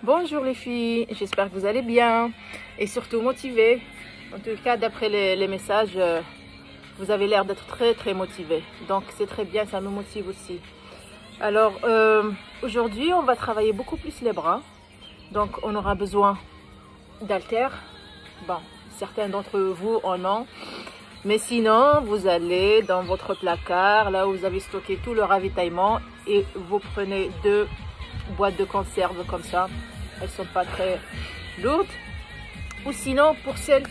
Bonjour les filles, j'espère que vous allez bien et surtout motivées. En tout cas, d'après les messages, vous avez l'air d'être très motivés. Donc c'est très bien, ça nous motive aussi. Alors aujourd'hui, on va travailler beaucoup plus les bras. Donc on aura besoin d'haltères. Bon, certains d'entre vous en ont. Mais sinon, vous allez dans votre placard, là où vous avez stocké tout le ravitaillement, et vous prenez 2 boîtes de conserve comme ça. Elles sont pas très lourdes. Ou sinon, pour celles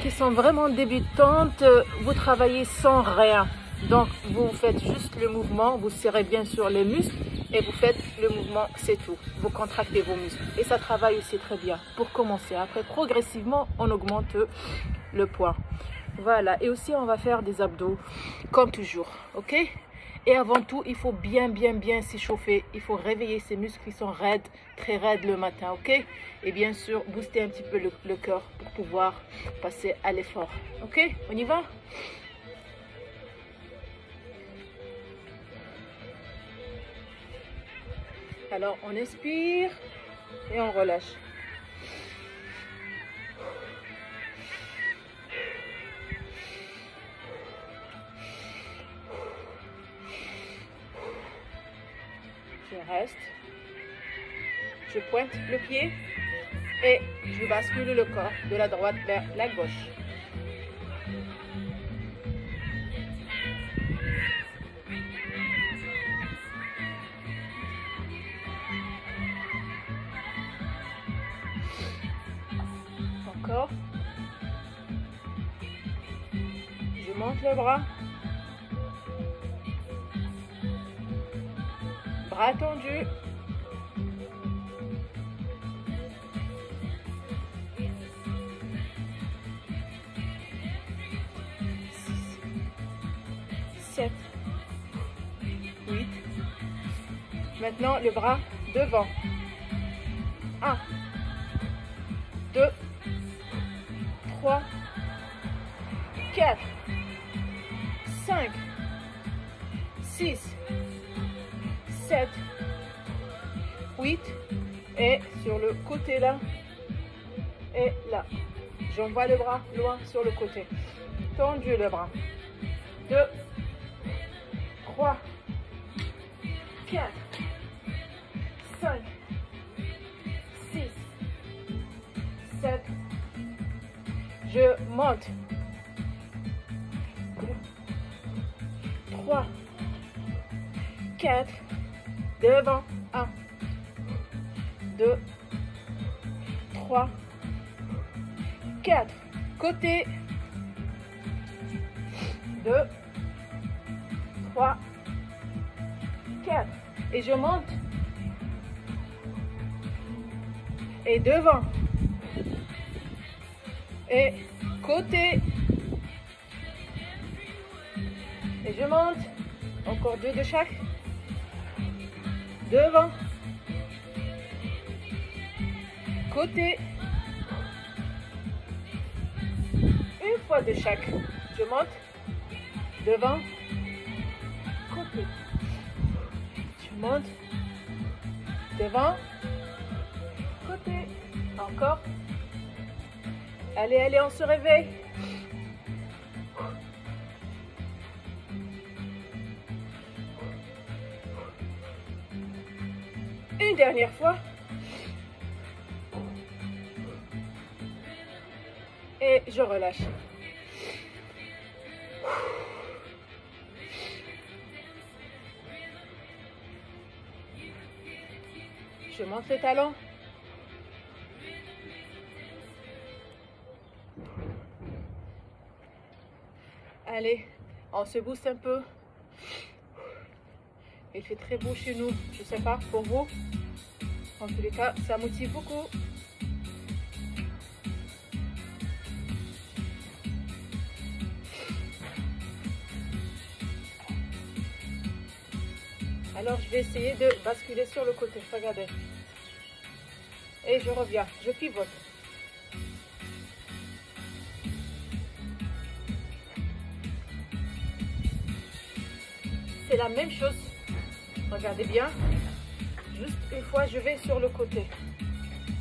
qui sont vraiment débutantes, vous travaillez sans rien. Donc, vous faites juste le mouvement, vous serrez bien sûr les muscles et vous faites le mouvement, c'est tout. Vous contractez vos muscles. Et ça travaille aussi très bien pour commencer. Après, progressivement, on augmente le poids. Voilà, et aussi on va faire des abdos comme toujours, ok? Et avant tout, il faut bien s'échauffer. Il faut réveiller ces muscles qui sont raides, très raides le matin, ok? Et bien sûr, booster un petit peu le cœur pour pouvoir passer à l'effort, ok? On y va? Alors, on inspire et on relâche. Je reste, je pointe le pied et je bascule le corps de la droite vers la gauche. Encore. Je monte le bras. Bras tendus. Sept, 8. Maintenant, le bras devant. 1, 2, 3, 4, 5, 6, 7, 8. Et sur le côté là. Et là. J'envoie le bras loin sur le côté. Tendu le bras. 2, 3, 4, 5, 6, 7. Je monte. 3, 4, devant. 1, 2, 3, 4. Côté. 2, 3, 4. Et je monte. Et devant. Et côté. Et je monte. Encore 2 de chaque. Devant. Côté. Une fois de chaque. Je monte. Devant. Côté. Je monte. Devant. Côté. Encore. Allez, on se réveille. Une dernière fois. Et je relâche. Je monte les talons. Allez, on se booste un peu. Il fait très beau chez nous. Je ne sais pas, pour vous. En tous les cas, ça motive beaucoup. Alors, je vais essayer de basculer sur le côté. Regardez. Et je reviens. Je pivote. C'est la même chose. Regardez bien. Juste une fois, je vais sur le côté.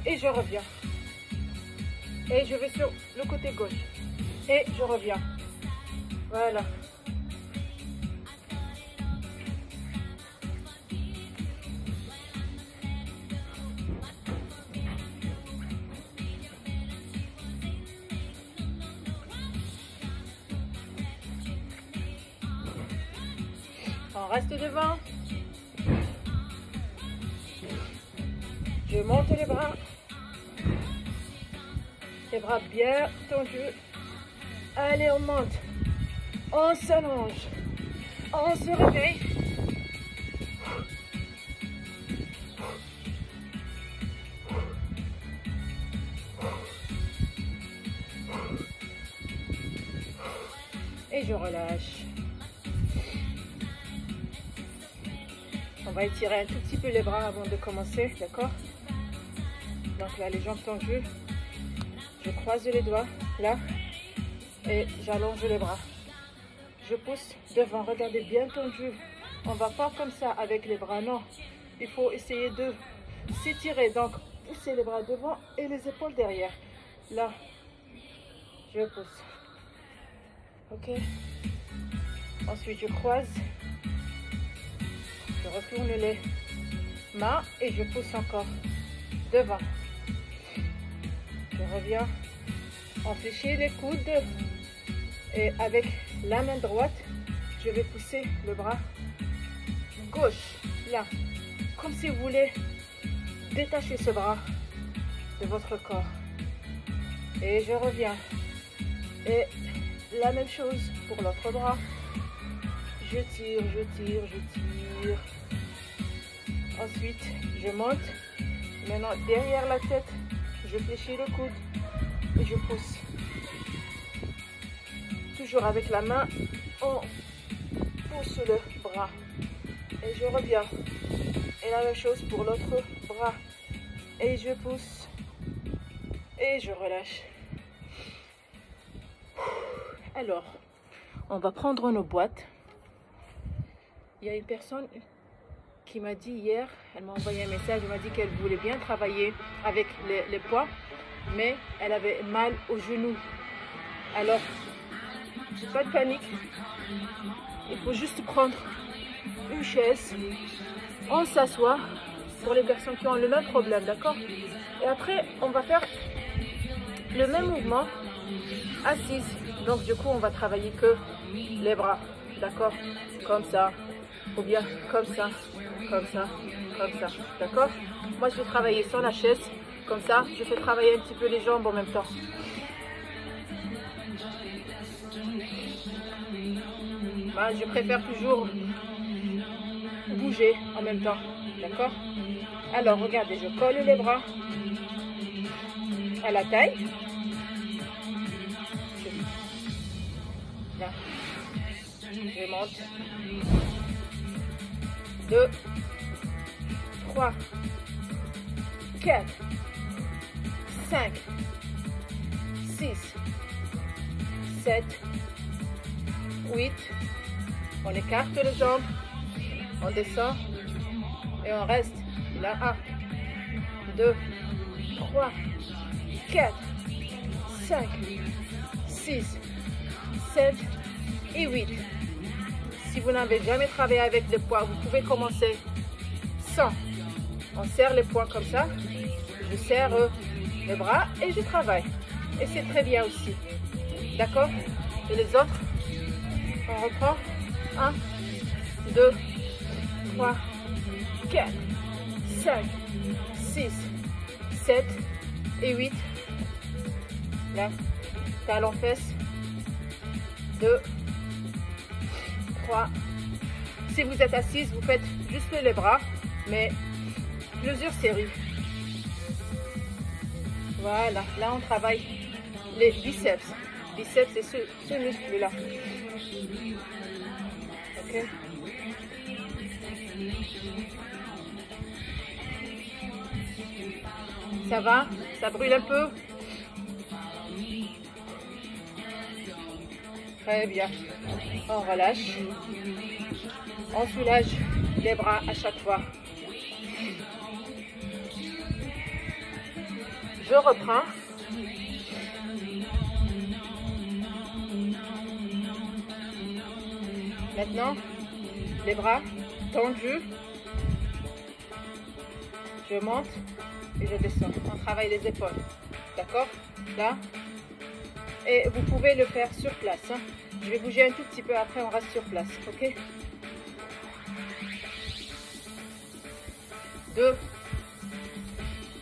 Et je reviens. Et je vais sur le côté gauche. Et je reviens. Voilà. On reste devant. Je monte les bras. Les bras bien tendus. Allez, on monte. On s'allonge. On se réveille. Et je relâche. On va étirer un tout petit peu les bras avant de commencer, d'accord? Donc là, les jambes tendues. Je croise les doigts, là. Et j'allonge les bras. Je pousse devant, regardez, bien tendu. On ne va pas comme ça avec les bras, non. Il faut essayer de s'étirer. Donc, pousser les bras devant et les épaules derrière. Là, je pousse. Ok? Ensuite, je croise. Je retourne les mains et je pousse encore devant. Je reviens. On fléchit les coudes. Et avec la main droite, je vais pousser le bras gauche, là. Comme si vous voulez détacher ce bras de votre corps. Et je reviens. Et la même chose pour l'autre bras. Je tire, je tire, je tire. Ensuite, je monte. Maintenant, derrière la tête, je fléchis le coude et je pousse. Toujours avec la main, on pousse le bras. Et je reviens. Et la même chose pour l'autre bras. Et je pousse. Et je relâche. Alors, on va prendre nos boîtes. Il y a une personne qui m'a dit hier, elle m'a envoyé un message, elle m'a dit qu'elle voulait bien travailler avec les poids, mais elle avait mal au genou. Alors, pas de panique. Il faut juste prendre une chaise. On s'assoit pour les personnes qui ont le même problème, d'accord? Et après, on va faire le même mouvement assise. Donc, du coup, on va travailler que les bras, d'accord? Comme ça, ou bien comme ça, comme ça, comme ça, d'accord? Moi, je vais travailler sur la chaise. Comme ça, je fais travailler un petit peu les jambes en même temps. Je préfère toujours bouger en même temps, d'accord? Alors, regardez, je colle les bras à la taille. Là. Je monte. 2, 3, 4, 5, 6, 7, 8. On écarte les jambes, on descend et on reste. Là, 1, 2, 3, 4, 5, 6, 7 et 8. Si vous n'avez jamais travaillé avec les poids, vous pouvez commencer sans. On serre les poings comme ça. Je serre les bras et je travaille. Et c'est très bien aussi. D'accord? Et les autres, on reprend. 1, 2, 3, 4, 5, 6, 7 et 8. Là, talon fesse. 2, 3. Si vous êtes assise, vous faites juste les bras, mais plusieurs séries. Voilà, là on travaille les biceps. Biceps, c'est ce muscle-là. Ok. Ça va? Ça brûle un peu? Très bien. On relâche. On soulage les bras à chaque fois. Je reprends. Maintenant, les bras tendus. Je monte et je descends. On travaille les épaules. D'accord? Là. Et vous pouvez le faire sur place. Hein. Je vais bouger un tout petit peu, après on reste sur place. Ok? 2,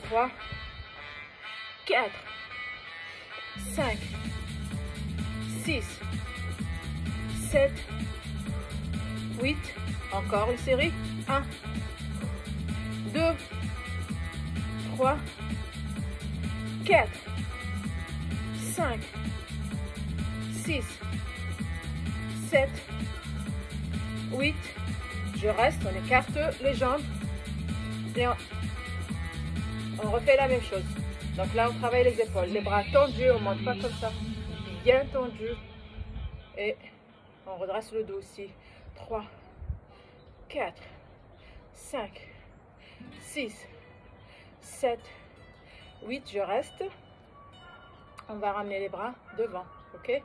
3, 4, 5, 6, 7, 8. Encore une série. 1, 2, 3, 4, 5, 6, 7, 8. Je reste, on écarte les jambes. Et on refait la même chose. Donc là, on travaille les épaules. Les bras tendus, on ne monte pas comme ça. Bien tendus. Et on redresse le dos aussi. 3, 4, 5, 6, 7, 8. Je reste. On va ramener les bras devant. Ok?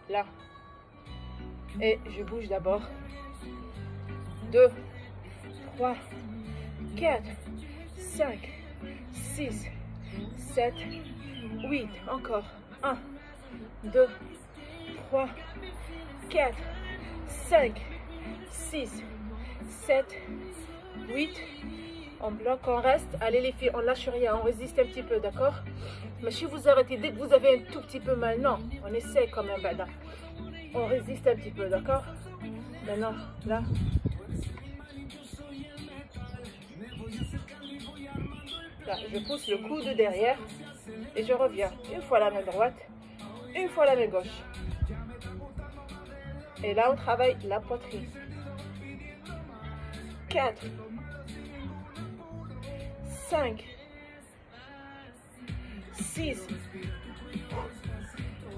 Là. Et je bouge d'abord. 2, 3, 4, 5, 6, 7, 8. Encore. 1, 2, 3, 4, 5, 6, 7, 8. On bloque, on reste. Allez les filles, on lâche rien, on résiste un petit peu, d'accord? Mais si vous arrêtez dès que vous avez un tout petit peu mal, non, on essaie quand même, bada. On résiste un petit peu, d'accord? Maintenant, là. Là, je pousse le coude derrière et je reviens. Une fois la main droite, une fois la main gauche. Et là, on travaille la poitrine. 4, 5, 6,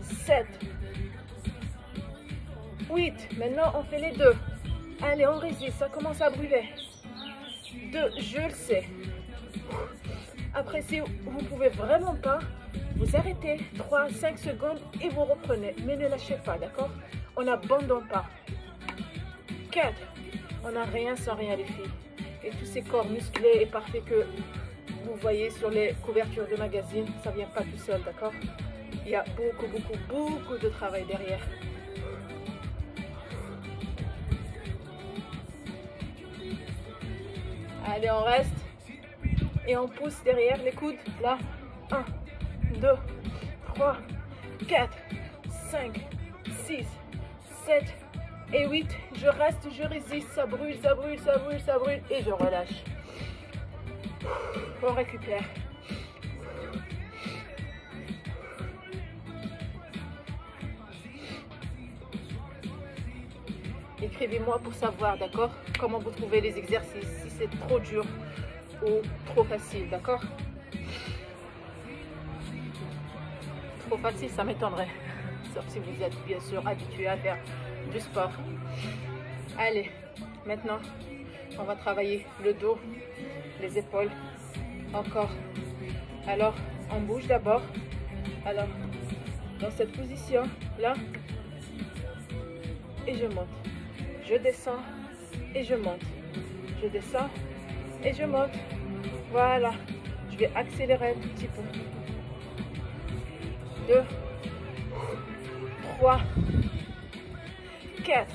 7, 8. Maintenant, on fait les deux. Allez, on résiste, ça commence à brûler. 2, je le sais. Après, si vous ne pouvez vraiment pas, vous arrêtez 3, 5 secondes et vous reprenez. Mais ne lâchez pas, d'accord? On n'abandonne pas. 4. On n'a rien sans rien, les filles. Et tous ces corps musclés et parfaits que vous voyez sur les couvertures de magazines, ça ne vient pas tout seul, d'accord? Il y a beaucoup de travail derrière. Allez, on reste. Et on pousse derrière les coudes. Là. 1, 2, 3, 4, 5, 6, 7 et 8. Je reste, je résiste. Ça brûle, ça brûle, ça brûle, ça brûle. Et je relâche. On récupère. Écrivez-moi pour savoir, d'accord? Comment vous trouvez les exercices, si c'est trop dur ou trop facile, d'accord? Trop facile, ça m'étonnerait. Sauf si vous êtes bien sûr habitué à faire du sport. Allez, maintenant, on va travailler le dos, les épaules, encore. Alors, on bouge d'abord. Alors, dans cette position, là, et je monte. Je descends et je monte. Je descends et je monte. Voilà. Je vais accélérer un tout petit peu. 2, 3, 4.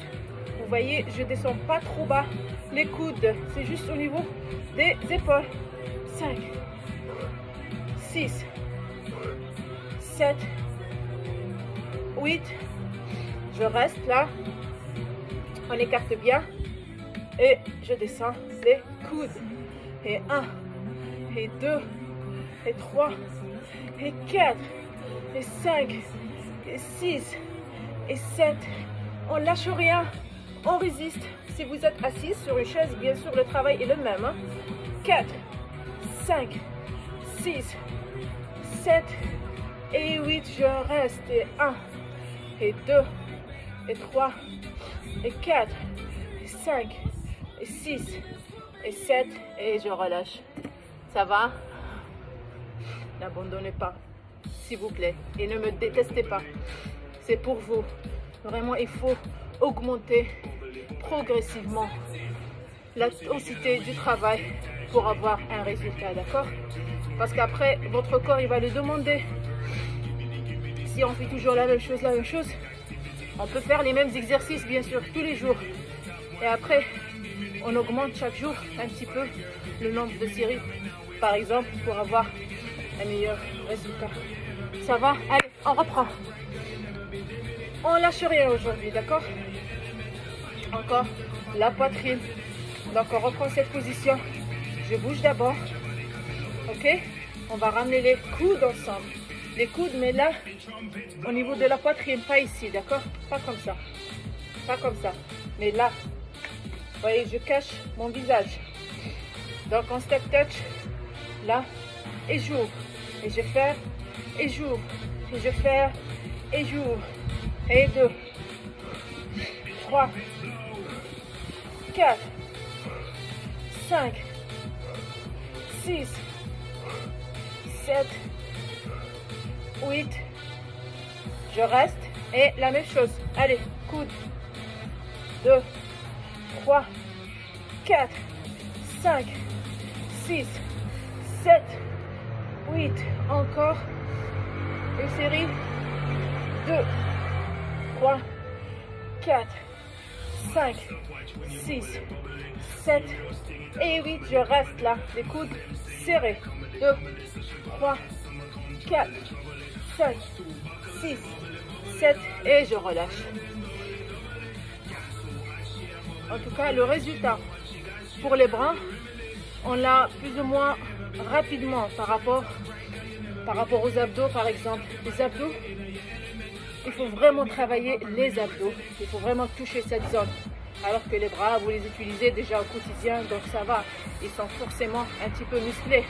Vous voyez, je descends pas trop bas. Les coudes, c'est juste au niveau des épaules. 5, 6, 7, 8. Je reste là. On écarte bien. Et je descends les coudes. Et 1, et 2, et 3, et 4, et 5, et 6, et 7. On lâche rien. On résiste. Si vous êtes assis sur une chaise, bien sûr, le travail est le même. 4, 5, 6, 7, et 8. Je reste. Et 1, et 2, et 3, et 4, et 5, et 6, et 7, et je relâche. Ça va? N'abandonnez pas, s'il vous plaît. Et ne me détestez pas. C'est pour vous. Vraiment, il faut augmenter progressivement l'intensité du travail pour avoir un résultat, d'accord? Parce qu'après, votre corps, il va le demander. Si on fait toujours la même chose, on peut faire les mêmes exercices, bien sûr, tous les jours. Et après, on augmente chaque jour un petit peu le nombre de séries, par exemple, pour avoir un meilleur résultat. Ça va? Allez, on reprend. On lâche rien aujourd'hui, d'accord? Encore la poitrine. Donc, on reprend cette position. Je bouge d'abord. Ok? On va ramener les coudes ensemble. Les coudes, mais là, au niveau de la poitrine, pas ici, d'accord? Pas comme ça. Pas comme ça. Mais là, vous voyez, je cache mon visage. Donc, en step touch, là, et j'ouvre. Et je ferme, et j'ouvre. Et je ferme, et j'ouvre. Et 2, 3, 4, 5, 6, 7, 8. Je reste. Et la même chose. Allez, coude. 2, 3, 4, 5, 6, 7, 8. Encore. Une série. 2, 3, 4, 5, 6, 7 et 8. Je reste là. Les coudes serrés. 2, 3, 4, 5, 6, 7 et je relâche. En tout cas, le résultat pour les bras, on l'a plus ou moins rapidement par rapport aux abdos, par exemple. Les abdos, il faut vraiment travailler les abdos. Il faut vraiment toucher cette zone. Alors que les bras, vous les utilisez déjà au quotidien, donc ça va. Ils sont forcément un petit peu musclés.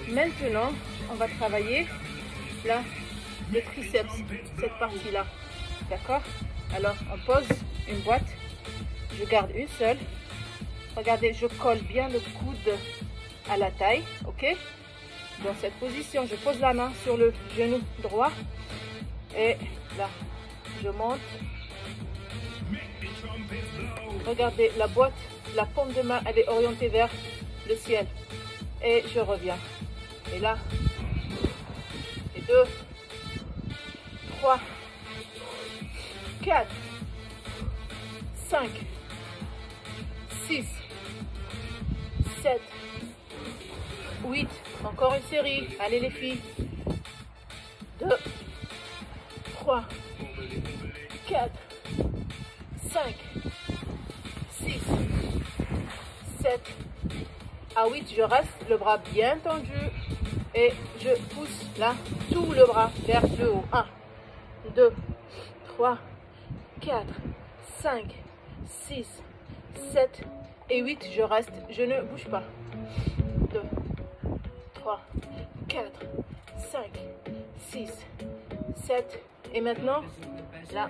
Maintenant, on va travailler là, le triceps, cette partie-là. D'accord? Alors, on pose une boîte. Je garde une seule. Regardez, je colle bien le coude à la taille. Ok? Dans cette position, je pose la main sur le genou droit. Et là, je monte. Regardez, la boîte, la paume de main, elle est orientée vers le ciel. Et je reviens. Et là, et 2, 3, 4, 5, 6, 7, 8. Encore une série. Allez les filles. 2, 3, 4, 5, 6, 7. À 8, je reste le bras bien tendu et je pousse là tout le bras vers le haut. 1, 2, 3, 4, 5, 6, 7 et 8. Je reste, je ne bouge pas. 2, 3, 4, 5, 6, 7. Et maintenant, là,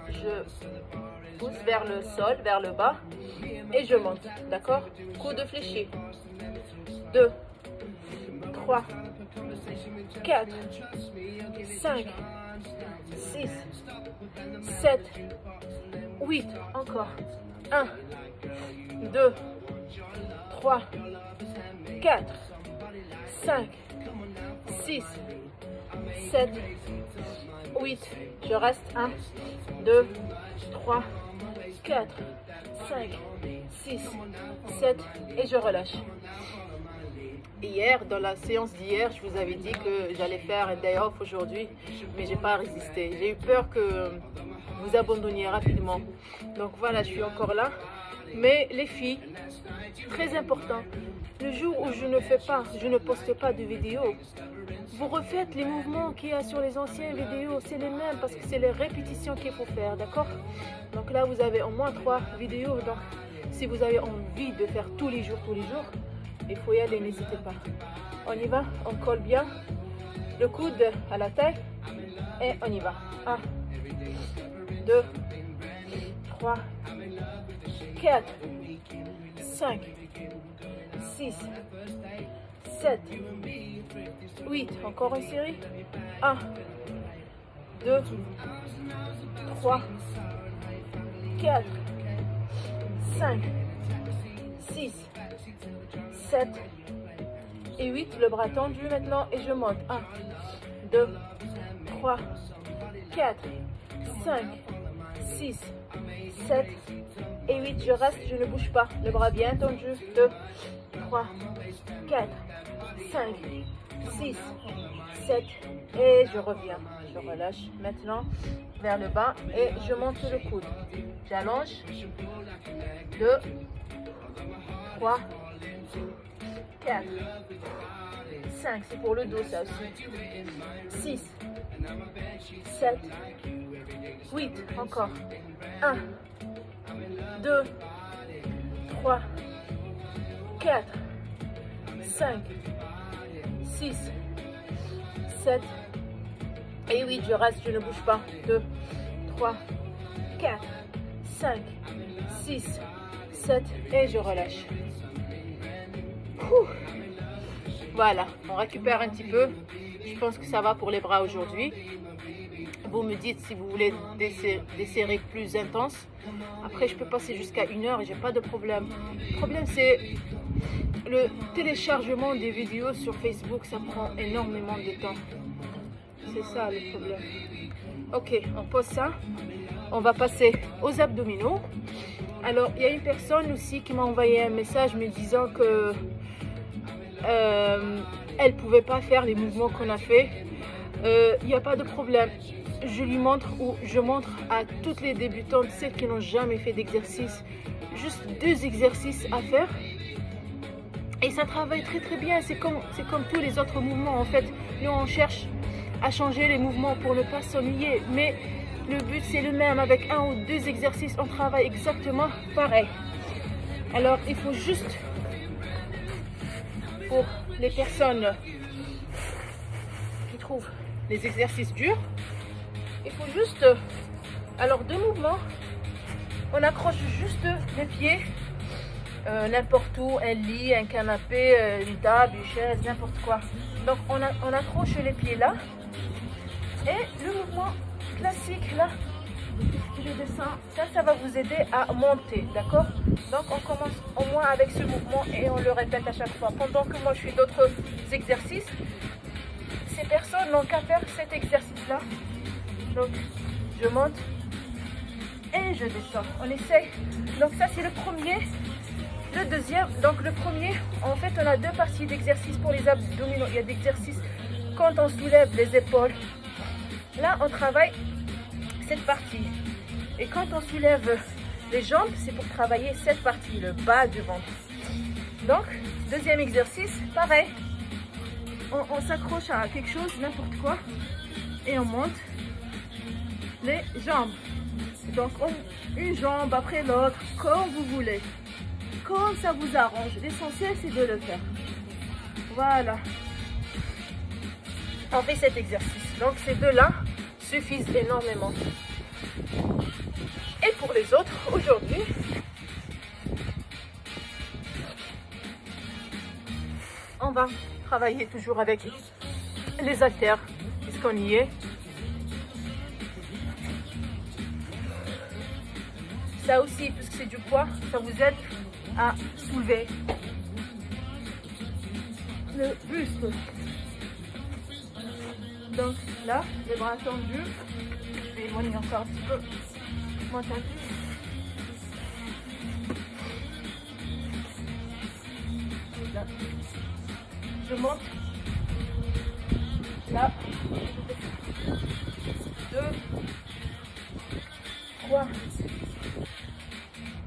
je pousse vers le sol, vers le bas et je monte. D'accord? Coude fléchi. 2, 3, 4, 5, 6, 7, 8. Encore. 1, 2, 3, 4, 5, 6, 7, 8. Je reste. 1, 2, 3, 4, 5, 6, 7 et je relâche. Hier, dans la séance d'hier, je vous avais dit que j'allais faire un day off aujourd'hui, mais j'ai pas résisté. J'ai eu peur que vous abandonniez rapidement. Donc voilà, je suis encore là. Mais les filles, très important, le jour où je ne poste pas de vidéos, vous refaites les mouvements qu'il y a sur les anciennes vidéos, c'est les mêmes parce que c'est les répétitions qu'il faut faire, d'accord? Donc là, vous avez au moins 3 vidéos. Donc, si vous avez envie de faire tous les jours, il faut y aller, n'hésitez pas. On y va, on colle bien le coude à la taille et on y va. 1, 2, 3, 4, 5, 6, 7, 8. Encore une série. 1, 2, 3, 4, 5, 6, 7 et 8. Le bras tendu maintenant et je monte. 1, 2, 3, 4, 5, 6, 7 et 8. Je reste, je ne bouge pas. Le bras bien tendu. 2, 3, 4, 5, 6, 7 et je reviens. Je relâche maintenant vers le bas et je monte le coude. J'allonge. 2, 3, 4, 5. C'est pour le dos ça aussi. 6, 7, 8. Encore. 1, 2, 3, 4, 5, 6, 7 et 8. Je reste, je ne bouge pas. 2, 3, 4, 5, 6, 7 et je relâche. Ouh. Voilà, on récupère un petit peu. Je pense que ça va pour les bras aujourd'hui. Vous me dites si vous voulez des séries plus intenses. Après, je peux passer jusqu'à 1 heure et j'ai pas de problème. Le problème, c'est le téléchargement des vidéos sur Facebook. Ça prend énormément de temps. C'est ça le problème. Ok, on pose ça. On va passer aux abdominaux. Alors, il y a une personne aussi qui m'a envoyé un message me disant que elle pouvait pas faire les mouvements qu'on a fait. Il n'y a pas de problème. Je lui montre ou je montre à toutes les débutantes, celles qui n'ont jamais fait d'exercice, juste 2 exercices à faire. Et ça travaille très très bien. C'est comme tous les autres mouvements en fait. Nous on cherche à changer les mouvements pour ne pas s'ennuyer. Mais le but c'est le même. Avec 1 ou 2 exercices, on travaille exactement pareil. Alors il faut juste, pour les personnes qui trouvent les exercices durs, il faut juste, alors 2 mouvements, on accroche juste les pieds, n'importe où, un lit, un canapé, une table, une chaise, n'importe quoi. Donc on accroche les pieds là, et le mouvement classique là, je descends, ça va vous aider à monter, d'accord? Donc on commence au moins avec ce mouvement et on le répète à chaque fois. Pendant que moi je fais d'autres exercices, ces personnes n'ont qu'à faire cet exercice là. Donc je monte et je descends. On essaye. Donc ça c'est le premier. Le deuxième, donc le premier, en fait on a 2 parties d'exercice pour les abdominaux. Il y a des exercices quand on soulève les épaules. Là on travaille cette partie. Et quand on soulève les jambes, c'est pour travailler cette partie, le bas du ventre. Donc, deuxième exercice, pareil. On s'accroche à quelque chose, n'importe quoi, et on monte les jambes. Donc, une jambe après l'autre, comme vous voulez. Comme ça vous arrange. L'essentiel, c'est de le faire. Voilà. On fait cet exercice. Donc, ces 2-là suffisent énormément. Et pour les autres, aujourd'hui, on va travailler toujours avec les haltères, puisqu'on y est. Ça aussi, puisque c'est du poids, ça vous aide à soulever le buste. Donc là, les bras tendus. Je vais éloigner encore un petit peu. Là. Je monte. Là. 2, 3,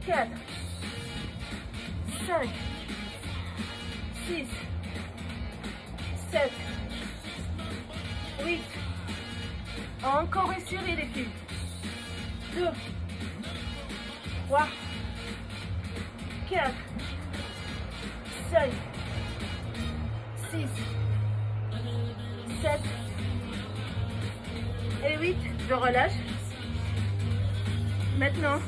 4, 5, 6, 7, 8. Encore étirer les pieds. 2, 3, 4, 5, 6, 7 et 8. Je relâche. Maintenant,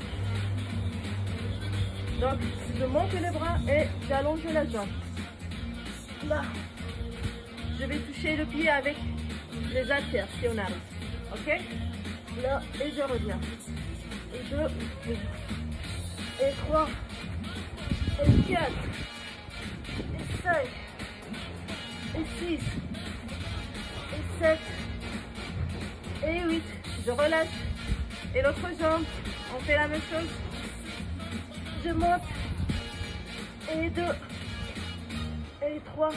Donc, je monte les bras et j'allonge la jambe. Là, je vais toucher le pied avec les haltères si on arrive. Ok? Là, et je reviens. Et 2, et 3, et 4, et 5, et 6, et 7, et 8. Je relâche. Et l'autre jambe, on fait la même chose. Je monte. Et 2, et 3,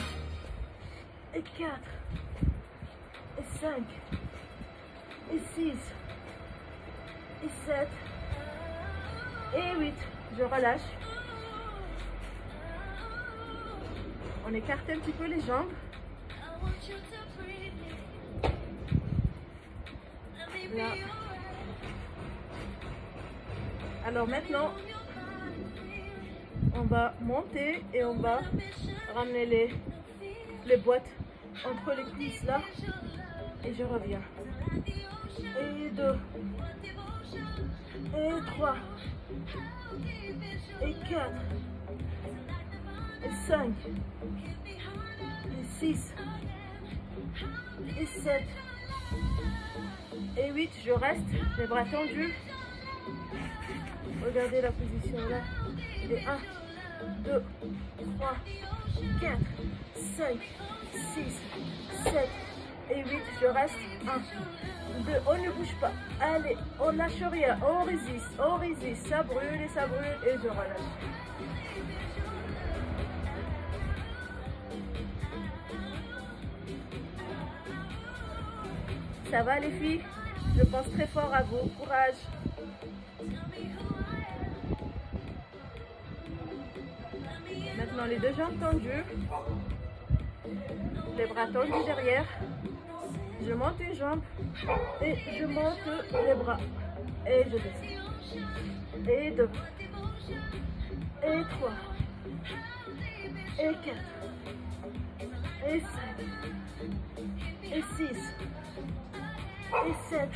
et 4, et 5, et 6, et 7, et 8. Je relâche. On écarte un petit peu les jambes. Là. Alors maintenant, on va monter et on va ramener les boîtes entre les cuisses là. Et je reviens. Et 2, et 3, et 4, et 5, et 6, et 7, et 8. Je reste, les bras tendus. Regardez la position là. Et 1, 2, 3, 4, 5, 6, 7 et 8. Je reste. 1, 2, on ne bouge pas. Allez, on lâche rien. On résiste. Ça brûle et je relâche. Ça va les filles? Je pense très fort à vous. Courage. Maintenant les deux jambes tendues, les bras tendus derrière. Je monte une jambe et je monte les bras et je descends. Et 2, et 3, et 4, et 5, et 6, et 7,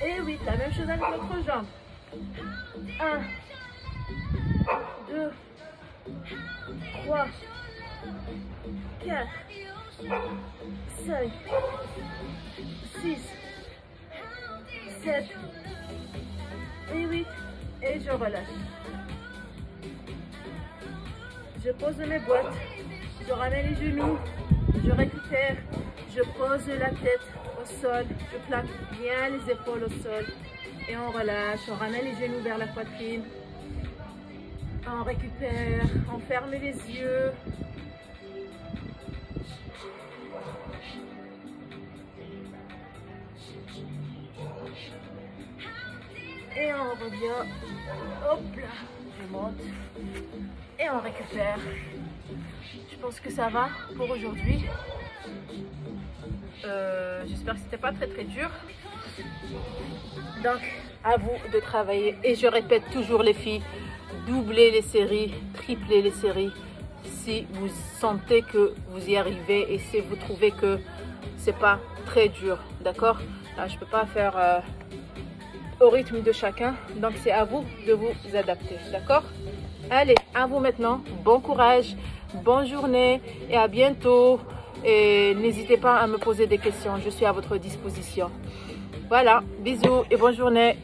et 8. La même chose avec l'autre jambe. 1, 2, 3, 4, 5, 6, 7 et 8. Et je relâche. Je pose mes boîtes. Je ramène les genoux. Je récupère. Je pose la tête au sol. Je plaque bien les épaules au sol. Et on relâche. On ramène les genoux vers la poitrine. On récupère, on ferme les yeux. Et on revient. Hop là, je monte. Et on récupère. Je pense que ça va pour aujourd'hui. J'espère que c'était pas très dur. Donc, à vous de travailler. Et je répète toujours les filles, doublez les séries, triplez les séries si vous sentez que vous y arrivez et si vous trouvez que c'est pas très dur, d'accord? Là, je peux pas faire au rythme de chacun, donc c'est à vous de vous adapter, d'accord? Allez, à vous maintenant, bon courage, bonne journée et à bientôt. Et n'hésitez pas à me poser des questions, je suis à votre disposition. Voilà, bisous et bonne journée.